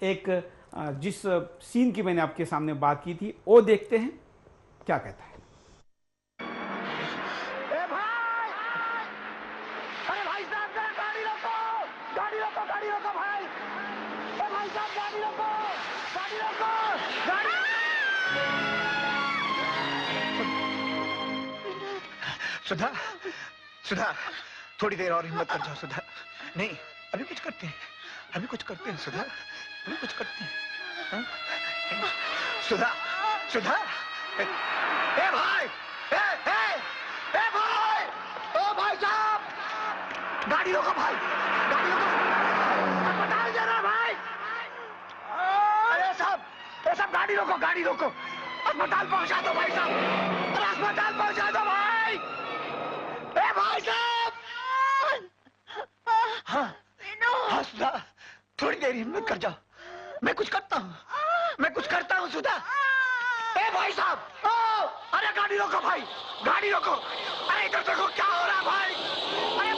एक जिस सीन की मैंने आपके सामने बात की थी वो देखते हैं क्या कहता है। सुधा, सुधा, थोड़ी देर और हिम्मत कर जाओ सुधा। नहीं, अभी कुछ करते हैं, अभी कुछ करते हैं सुधा, अभी कुछ करते हैं। सुधा, सुधा, ए भाई, ए भाई, ओ भाई साहब, गाड़ी रोको भाई, गाड़ी रोको, अस्पताल जाना भाई। अरे साहब, गाड़ी रोको, गाड़ी रोको, अस्पताल पहुंचा दो भाई साहब, अस्पताल पहुंचा दो भाई। ए भाई साहब, हाँ सुधा, थोड़ी देर हिम्मत कर जाओ, मैं कुछ करता हूँ सुधा। ए भाई साहब, अरे गाड़ी रोको भाई, गाड़ी रोको, अरे इधर देखो क्या हो रहा है भाई, अरे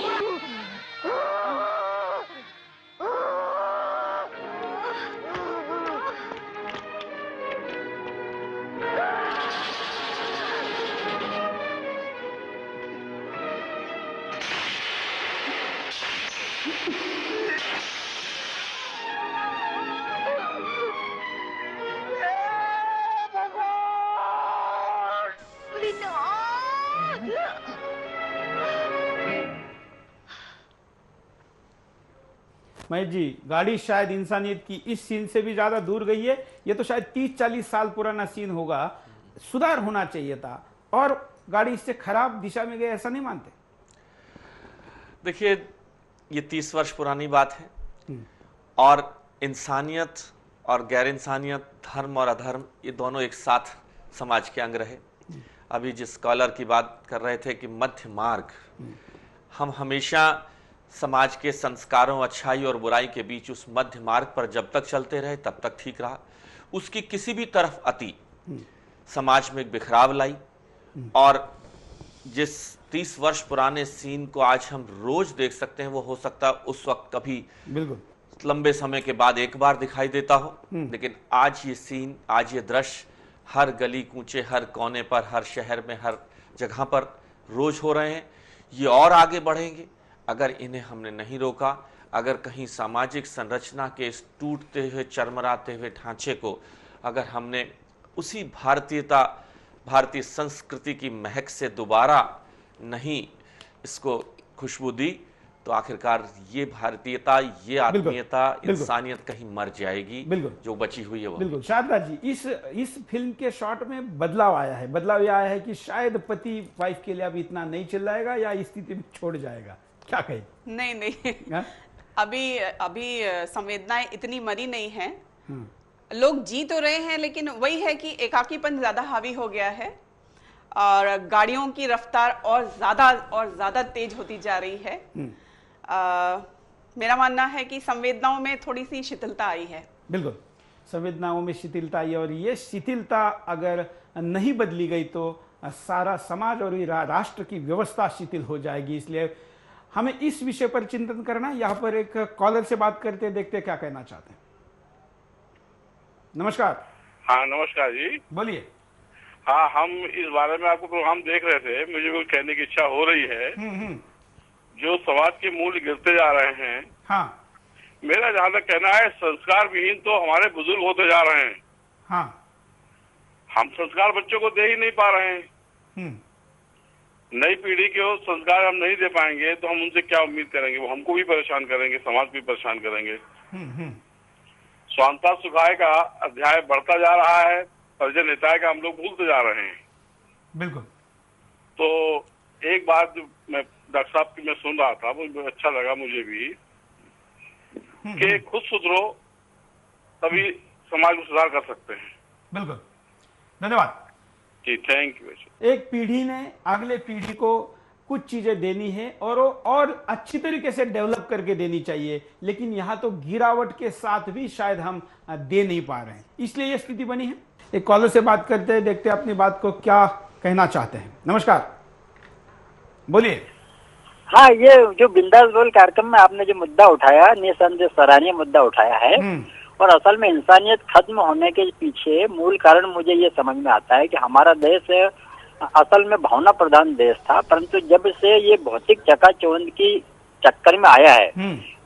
महेश जी, गाड़ी शायद इंसानियत की इस सीन से भी ज्यादा दूर गई है। ये तो शायद 30-40 साल पुराना सीन होगा, सुधार होना चाहिए था और गाड़ी इससे खराब दिशा में गई, ऐसा नहीं मानते? देखिए, ये 30 वर्ष पुरानी बात है और इंसानियत और गैर इंसानियत, धर्म और अधर्म, ये दोनों एक साथ समाज के अंग रहे। अभी जिस स्कॉलर की बात कर रहे थे कि मध्य मार्ग, हम हमेशा समाज के संस्कारों, अच्छाई और बुराई के बीच उस मध्य मार्ग पर जब तक चलते रहे तब तक ठीक रहा। उसकी किसी भी तरफ अति समाज में एक बिखराव लाई और जिस 30 वर्ष पुराने सीन को आज हम रोज देख सकते हैं, वो हो सकता है उस वक्त कभी बिल्कुल लंबे समय के बाद एक बार दिखाई देता हो, लेकिन आज ये सीन, आज ये दृश्य हर गली कूचे, हर कोने पर, हर शहर में, हर जगह पर रोज हो रहे हैं। ये और आगे बढ़ेंगे अगर इन्हें हमने नहीं रोका। अगर कहीं सामाजिक संरचना के इस टूटते हुए, चरमराते हुए ढांचे को अगर हमने उसी भारतीयता, भारतीय संस्कृति की महक से दोबारा नहीं इसको खुशबू दी, तो आखिरकार ये भारतीयता, ये आत्मीयता, इंसानियत कहीं मर जाएगी। जो बची हुई है वो। बिल्कुल शारदा जी, इस फिल्म के शॉट में बदलाव आया है। बदलाव यह आया है कि शायद पति वाइफ के लिए अब इतना नहीं चिल्लाएगा या इस स्थिति में छोड़ जाएगा, क्या कहे? नहीं अभी संवेदनाएं इतनी मरी नहीं है, लोग जी तो रहे हैं, लेकिन वही है कि एकाकीपन ज्यादा हावी हो गया है और गाड़ियों की रफ्तार और ज्यादा तेज होती जा रही है। मेरा मानना है कि संवेदनाओं में थोड़ी सी शिथिलता आई है। बिल्कुल, संवेदनाओं में शिथिलता आई और ये शिथिलता अगर नहीं बदली गई तो सारा समाज और राष्ट्र की व्यवस्था शिथिल हो जाएगी। इसलिए हमें इस विषय पर चिंतन करना। यहाँ पर एक कॉलर से बात करते, देखते क्या कहना चाहते हैं। नमस्कार। हाँ नमस्कार जी, बोलिए। हाँ, हम इस बारे में आपको प्रोग्राम देख रहे थे, मुझे कुछ कहने की इच्छा हो रही है। जो समाज के मूल्य गिरते जा रहे हैं, हाँ, मेरा जहाँ तक कहना है, संस्कार विहीन तो हमारे बुजुर्ग होते जा रहे हैं। हाँ, हम संस्कार बच्चों को दे ही नहीं पा रहे हैं। नई पीढ़ी को संस्कार हम नहीं दे पाएंगे तो हम उनसे क्या उम्मीद करेंगे? वो हमको भी परेशान करेंगे, समाज भी परेशान करेंगे। स्वांतः सुखाय का अध्याय बढ़ता जा रहा है, परिजन हिताय का हम लोग भूलते जा रहे हैं। बिल्कुल। तो एक बात जो मैं डॉक्टर साहब की मैं सुन रहा था, वो अच्छा लगा मुझे भी, कि खुद सुधरो तभी समाज में सुधार कर सकते हैं। बिल्कुल, धन्यवाद जी, थैंक यू। एक पीढ़ी ने अगले पीढ़ी को कुछ चीजें देनी है और अच्छी तरीके से डेवलप करके देनी चाहिए, लेकिन यहाँ तो गिरावट के साथ भी शायद हम दे नहीं पा रहे हैं, इसलिए ये स्थिति बनी है। एक कॉलर से बात करते हैं, देखते हैं अपनी बात को क्या कहना चाहते हैं। नमस्कार, बोलिए। हाँ, ये जो बिंदास बोल कार्यक्रम में आपने जो मुद्दा उठाया, निसंदेह सराहनीय मुद्दा उठाया है, और असल में इंसानियत खत्म होने के पीछे मूल कारण मुझे ये समझ में आता है कि हमारा देश असल में भावना प्रधान देश था, परंतु जब से ये भौतिक चकाचौंध की चक्कर में आया है,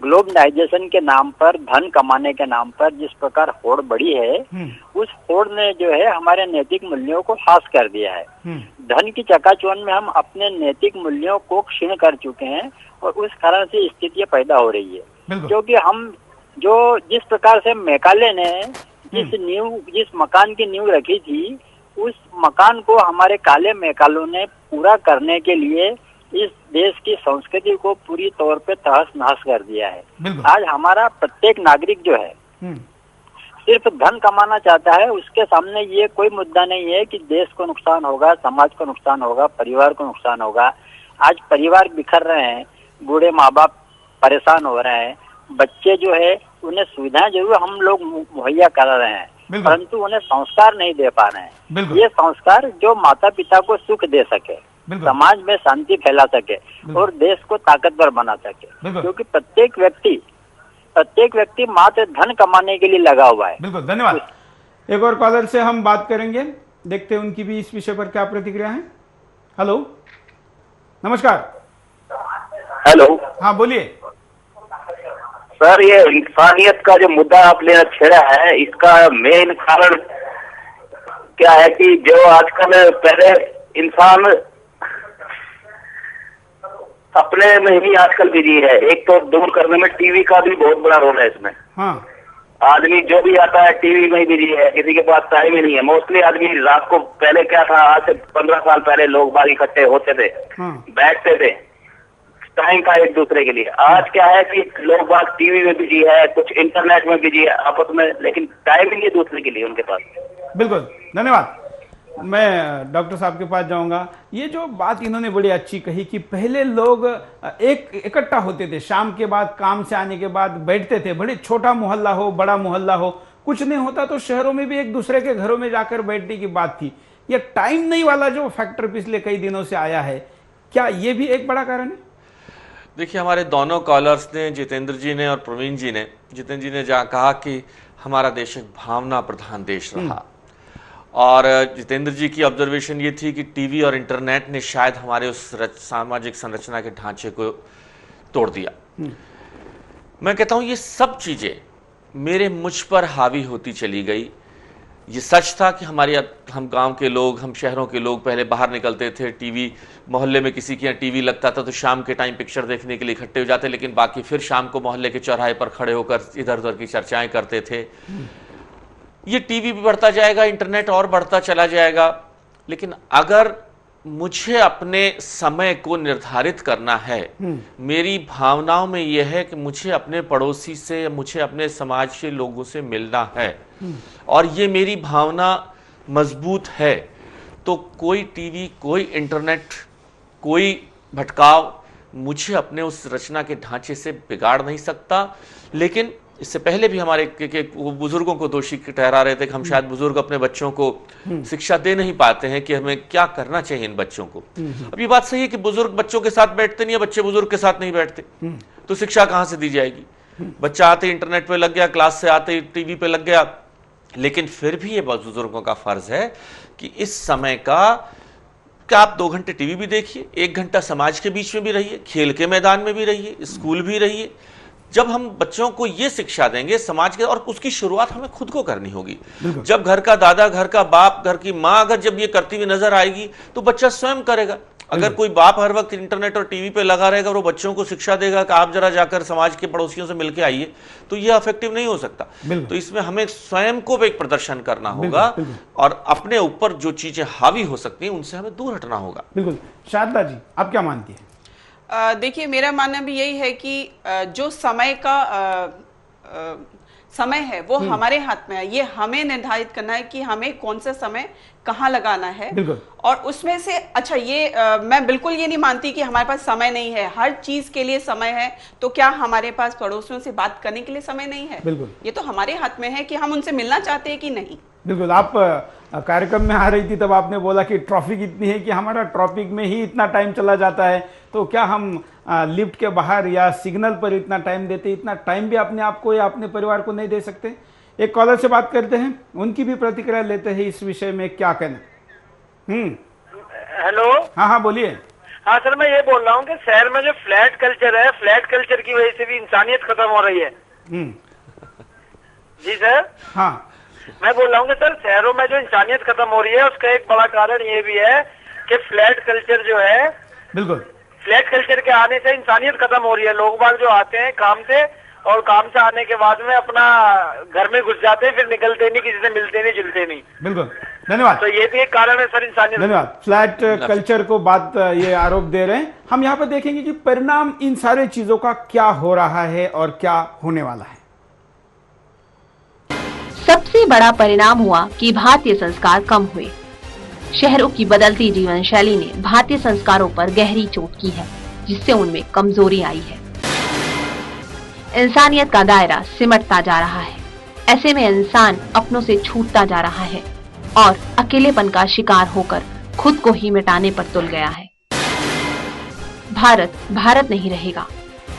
ग्लोबलाइजेशन के नाम पर, धन कमाने के नाम पर जिस प्रकार होड़ बढ़ी है, उस होड़ ने जो है हमारे नैतिक मूल्यों को हास कर दिया है। धन की चकाचौंध में हम अपने नैतिक मूल्यों को क्षीण कर चुके हैं और उस कारण से स्थितियां पैदा हो रही है। क्योंकि हम जो जिस प्रकार से मैकाले ने जिस मकान की नींव रखी थी, उस मकान को हमारे काले मैकालों ने पूरा करने के लिए इस देश की संस्कृति को पूरी तौर पे तहस नहस कर दिया है। आज हमारा प्रत्येक नागरिक जो है सिर्फ धन कमाना चाहता है, उसके सामने ये कोई मुद्दा नहीं है कि देश को नुकसान होगा, समाज को नुकसान होगा, परिवार को नुकसान होगा। आज परिवार बिखर रहे हैं, बूढ़े माँ बाप परेशान हो रहे हैं, बच्चे जो है उन्हें सुविधाएं जरूर हम लोग मुहैया कर रहे हैं, परंतु उन्हें संस्कार नहीं दे पा रहे हैं। ये संस्कार जो माता पिता को सुख दे सके, समाज में शांति फैला सके और देश को ताकतवर बना सके, क्योंकि प्रत्येक व्यक्ति मात्र धन कमाने के लिए लगा हुआ है। बिल्कुल, धन्यवाद। एक और कॉलर से हम बात करेंगे, देखते हैं उनकी भी इस विषय पर क्या प्रतिक्रिया है। हेलो, नमस्कार। हेलो, हाँ बोलिए सर। ये इंसानियत का जो मुद्दा आपने छेड़ा है, इसका मेन कारण क्या है कि जो आजकल पहले इंसान अपने में ही आजकल बिजी है। एक तो दूर करने में टीवी का भी बहुत बड़ा रोल है इसमें। हाँ। आदमी जो भी आता है टीवी में ही बिजी है, किसी के पास टाइम ही नहीं है। मोस्टली आदमी रात को, पहले क्या था, आज से 15 साल पहले लोग बाग इकट्ठे होते थे, बैठते थे टाइम का एक दूसरे के लिए। आज क्या है कि लोग बाग टीवी में बिजी है, कुछ इंटरनेट में बिजी है आपस में, लेकिन टाइम ही नहीं है दूसरे के लिए उनके पास। बिल्कुल, धन्यवाद। मैं डॉक्टर साहब के पास जाऊंगा। ये जो बात इन्होंने बड़ी अच्छी कही कि पहले लोग इकट्ठा होते थे, शाम के बाद काम से आने के बाद बैठते थे, बड़े छोटा मोहल्ला हो बड़ा मोहल्ला हो, कुछ नहीं होता तो शहरों में भी एक दूसरे के घरों में जाकर बैठने की बात थी। ये टाइम नहीं वाला जो फैक्टर पिछले कई दिनों से आया है, क्या ये भी एक बड़ा कारण है? देखिए, हमारे दोनों कॉलर्स ने, जितेंद्र जी ने और प्रवीण जी ने, जितेंद्र जी ने जहाँ कहा कि हमारा देश एक भावना प्रधान देश रहा, और जितेंद्र जी की ऑब्जर्वेशन ये थी कि टीवी और इंटरनेट ने शायद हमारे उस सामाजिक संरचना के ढांचे को तोड़ दिया। मैं कहता हूँ ये सब चीज़ें मेरे मुझ पर हावी होती चली गई। ये सच था कि हम गांव के लोग, हम शहरों के लोग पहले बाहर निकलते थे, टीवी, मोहल्ले में किसी के यहाँ टीवी लगता था तो शाम के टाइम पिक्चर देखने के लिए इकट्ठे हो जाते, लेकिन बाकी फिर शाम को मोहल्ले के चौराहे पर खड़े होकर इधर उधर की चर्चाएं करते थे। ये टीवी भी बढ़ता जाएगा, इंटरनेट और बढ़ता चला जाएगा, लेकिन अगर मुझे अपने समय को निर्धारित करना है, मेरी भावनाओं में यह है कि मुझे अपने पड़ोसी से, मुझे अपने समाज के लोगों से मिलना है, और ये मेरी भावना मजबूत है, तो कोई टीवी, कोई इंटरनेट, कोई भटकाव मुझे अपने उस रचना के ढांचे से बिगाड़ नहीं सकता। लेकिन इससे पहले भी हमारे बुजुर्गों को दोषी ठहरा रहे थे कि हम शायद बुजुर्ग अपने बच्चों को शिक्षा दे नहीं पाते हैं कि हमें क्या करना चाहिए इन बच्चों को। अब ये बात सही है कि बुजुर्ग बच्चों के साथ बैठते नहीं है, बच्चे बुजुर्ग के साथ नहीं बैठते, तो शिक्षा कहां से दी जाएगी? बच्चा आते इंटरनेट पे लग गया, क्लास से आते टीवी पे लग गया। लेकिन फिर भी ये बुजुर्गों का फर्ज है कि इस समय का आप 2 घंटे टीवी भी देखिए, 1 घंटा समाज के बीच में भी रहिए, खेल के मैदान में भी रहिए, स्कूल भी रहिए। जब हम बच्चों को ये शिक्षा देंगे समाज के, और उसकी शुरुआत हमें खुद को करनी होगी। जब घर का दादा, घर का बाप, घर की माँ अगर जब ये करती हुई नजर आएगी तो बच्चा स्वयं करेगा। अगर कोई बाप हर वक्त इंटरनेट और टीवी पे लगा रहेगा और वो बच्चों को शिक्षा देगा कि आप जरा जाकर समाज के पड़ोसियों से मिलकर आइए, तो ये इफेक्टिव नहीं हो सकता। तो इसमें हमें स्वयं को एक प्रदर्शन करना होगा और अपने ऊपर जो चीजें हावी हो सकती हैं उनसे हमें दूर हटना होगा। बिल्कुल। शारदा जी, आप क्या मानती हैं? देखिए, मेरा मानना भी यही है कि जो समय का समय है वो हमारे हाथ में है। ये हमें निर्धारित करना है कि हमें कौन सा समय कहाँ लगाना है। और उसमें से अच्छा ये मैं बिल्कुल ये नहीं मानती कि हमारे पास समय नहीं है, हर चीज के लिए समय है। तो क्या हमारे पास पड़ोसियों से बात करने के लिए समय नहीं है? बिल्कुल, ये तो हमारे हाथ में है कि हम उनसे मिलना चाहते हैं कि नहीं। बिल्कुल। आप कार्यक्रम में आ रही थी तब आपने बोला कि ट्रैफिक इतनी है कि हमारा ट्रैफिक में ही इतना टाइम चला जाता है, तो क्या हम लिफ्ट के बाहर या सिग्नल पर इतना टाइम देते, इतना टाइम भी अपने आप को या अपने परिवार को नहीं दे सकते? एक कॉलर से बात करते हैं, उनकी भी प्रतिक्रिया लेते हैं इस विषय में, क्या कहना। हेलो। हाँ हाँ बोलिए। हाँ सर, मैं ये बोल रहा हूँ कि शहर में जो फ्लैट कल्चर है, फ्लैट कल्चर की वजह से भी इंसानियत खत्म हो रही है। जी सर। हाँ, मैं बोल रहा हूँ कि सर शहरों में जो इंसानियत खत्म हो रही है उसका एक बड़ा कारण ये भी है कि फ्लैट कल्चर जो है, बिल्कुल, फ्लैट कल्चर के आने से इंसानियत खत्म हो रही है। लोग बाग जो आते हैं काम से, और काम से आने के बाद में अपना घर में घुस जाते हैं, फिर निकलते नहीं, किसी से मिलते नहीं, जुलते नहीं। बिल्कुल, धन्यवाद। तो ये भी एक कारण है सर इंसानियत। धन्यवाद। फ्लैट कल्चर को बात ये आरोप दे रहे हैं। हम यहाँ पर देखेंगे कि परिणाम इन सारे चीजों का क्या हो रहा है और क्या होने वाला है। सबसे बड़ा परिणाम हुआ कि भारतीय संस्कार कम हुए। शहरों की बदलती जीवन शैली ने भारतीय संस्कारों पर गहरी चोट की है, जिससे उनमें कमजोरी आई है। इंसानियत का दायरा सिमटता जा रहा है। ऐसे में इंसान अपनों से छूटता जा रहा है और अकेलेपन का शिकार होकर खुद को ही मिटाने पर तुल गया है। भारत भारत नहीं रहेगा।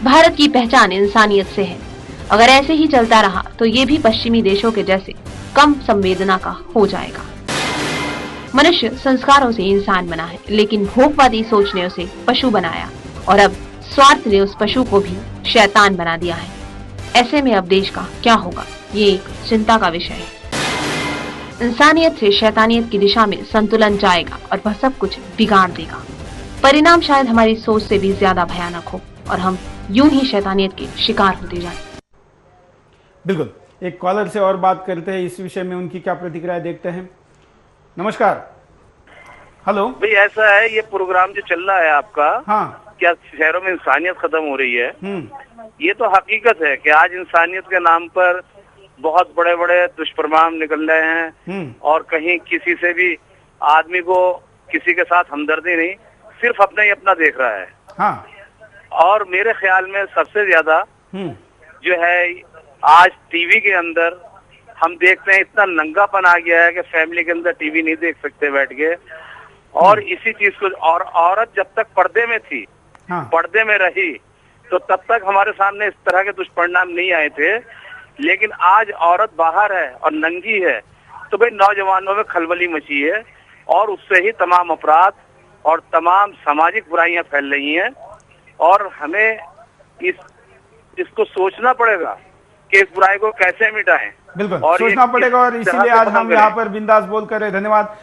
भारत की पहचान इंसानियत से है। अगर ऐसे ही चलता रहा तो ये भी पश्चिमी देशों के जैसे कम संवेदना का हो जाएगा। मनुष्य संस्कारों से इंसान बना है, लेकिन भोगवादी सोच ने उसे पशु बनाया और अब स्वार्थ ने उस पशु को भी शैतान बना दिया है। ऐसे में अब देश का क्या होगा, ये एक चिंता का विषय है। इंसानियत से शैतानियत की दिशा में संतुलन जाएगा और वह सब कुछ बिगाड़ देगा। परिणाम शायद हमारी सोच से भी ज्यादा भयानक हो और हम यूं ही शैतानियत के शिकार होते जाएं। बिल्कुल, एक कॉलर से और बात करते हैं इस विषय में, उनकी क्या प्रतिक्रिया देखते हैं। नमस्कार। हेलो भाई, ऐसा है ये प्रोग्राम जो चल रहा है आपका, हाँ, क्या शहरों में इंसानियत खत्म हो रही है? ये तो हकीकत है कि आज इंसानियत के नाम पर बहुत बड़े बड़े दुष्परिणाम निकल रहे हैं और कहीं किसी से भी आदमी को किसी के साथ हमदर्दी नहीं, सिर्फ अपना ही अपना देख रहा है। हाँ। और मेरे ख्याल में सबसे ज्यादा जो है आज टीवी के अंदर हम देखते हैं, इतना नंगापन आ गया है कि फैमिली के अंदर टीवी नहीं देख सकते बैठ के। और इसी चीज को, और औरत जब तक पर्दे में थी, पर्दे में रही, तो तब तक हमारे सामने इस तरह के दुष्परिणाम नहीं आए थे। लेकिन आज औरत बाहर है और नंगी है, तो भाई नौजवानों में खलबली मची है और उससे ही तमाम अपराध और तमाम सामाजिक बुराइयां फैल रही हैं। और हमें इसको सोचना पड़ेगा कि इस बुराई को कैसे मिटाएं। बिल्कुल, सोचना पड़ेगा और इसीलिए आज हम यहाँ पर बिंदास बोल कर रहे। धन्यवाद।